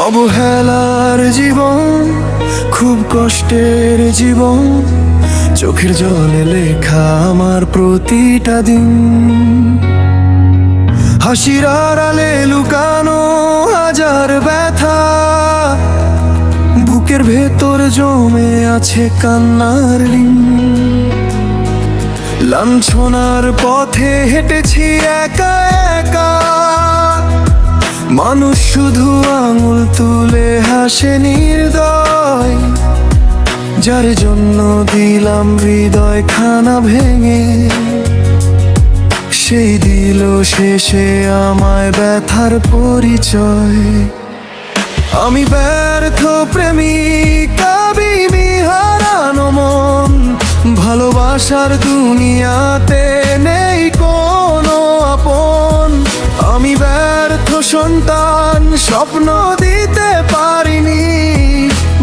অবহেলার জীবন, খুব কষ্টের জীবন, চোখের জলে লেখা আমার প্রতিটা দিন। হাসির আড়ালে লুকানো হাজার ব্যথা, বুকের ভেতর জমে আছে কান্নার ঋণ। লাঞ্ছনার পথে হেঁটেছি একা একা, মানুষ শুধু আঙুল তুলে হাসে নির্দয়। যার জন্য দিলাম হৃদয় খানা ভেঙে, সেই দিল শেষে আমায় ব্যথার পরিচয়। আমি ব্যর্থ প্রেমিক, আমি হারানো মন, ভালোবাসার দুনিয়াতে নেই কোনো আপন। আমি ব্যর্থ সন্তান, স্বপ্ন দিতে পারিনি,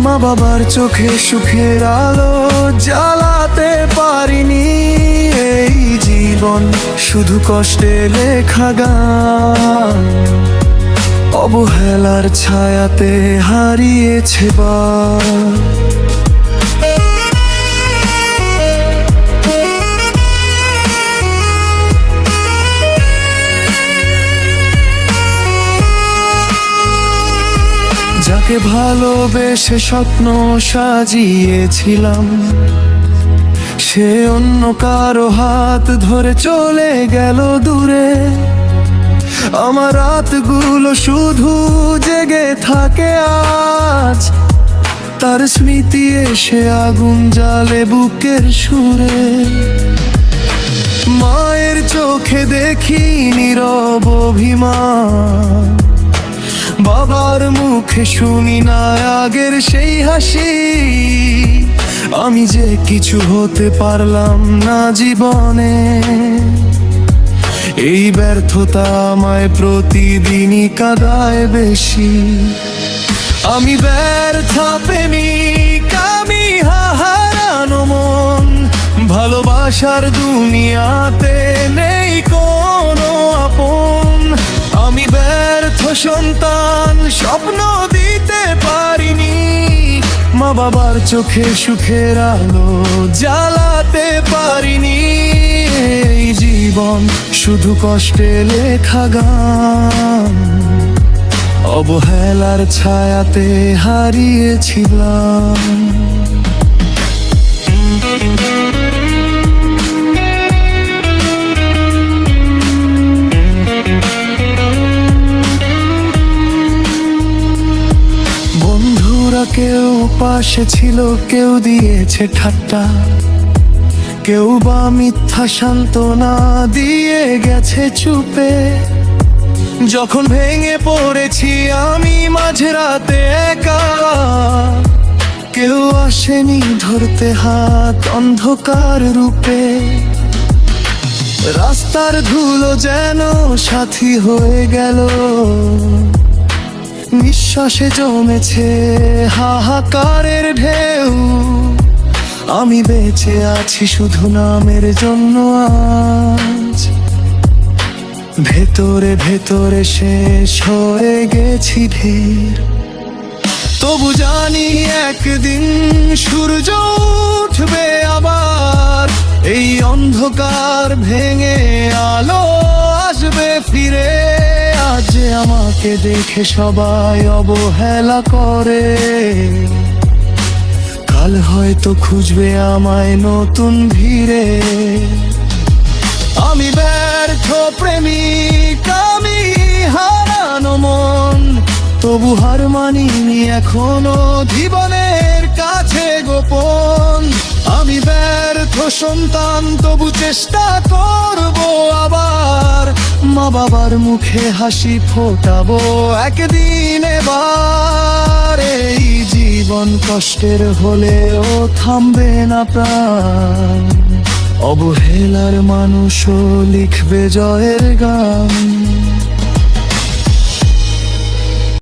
মা বাবার চোখে সুখের আলো জ্বালাতে পারিনি। এই জীবন শুধু কষ্টে লেখা গান, অবহেলার ছায়াতে হারিয়েছে বার। যাকে ভালোবেসে স্বপ্ন সাজিয়েছিলাম, সে অন্য কারো হাত ধরে চলে গেল দূরে। আমার রাতগুলো শুধু জেগে থাকে আজ, তার স্মৃতি এসে আগুন জ্বালে বুকের সুরে। মায়ের চোখে দেখি নীরব অভিমান, বাবার মুখে শুনি না আগের সেই হাসি। আমি যে কিছু হতে পারলাম না জীবনে, এই ব্যর্থতা আমায় প্রতিদিনই কাঁদায় বেশি। আমি ব্যর্থ প্রেমিক, আমি হারানো মন, ভালোবাসার দুনিয়াতে নেই কোনো আপন। আমি ব্যর্থ সন্তান, স্বপ্ন দিতে পারিনি, মা বাবার চোখে সুখের আলো জ্বালাতে পারিনি। এই জীবন শুধু কষ্টে লেখা গান, অবহেলার ছায়াতে হারিয়েছিলাম। বন্ধুরা কেউ পাশে ছিল, কেউ দিয়েছে ঠাট্টা, কেউ বা মিথ্যা সান্ত্বনা দিয়ে গেছে চুপে। যখন ভেঙে পড়েছি আমি মাঝরাতে একা, কেউ আসেনি ধরতে হাত অন্ধকার রূপে। রাস্তার ধুলো যেন সাথী হয়ে গেল, নিঃশ্বাসে জমেছে হাহাকারের ঢেউ। আমি বেঁচে আছি শুধু নামের জন্য আজ, ভেতরে ভেতরে শেষ হয়ে গেছি ঢের। তবু জানি একদিন সূর্য উঠবে আবার, এই অন্ধকার ভেঙে আলো আসবে ফিরে। আজ আমাকে দেখে সবাই অবহেলা করে, কাল হয়তো খুঁজবে আমায় নতুন ভিড়ে। আমি ব্যর্থ প্রেমিক, আমি হারানো মন, তবু হার মানিনি এখনো জীবনের কাছে গোপন। আমি ব্যর্থ সন্তান, তবু চেষ্টা করব আবার, মা বাবার মুখে হাসি ফোটাবো একদিন এবার। এই জীবন কষ্টের হলেও থামবে না প্রাণ, অবহেলার মানুষও লিখবে জয়ের গান।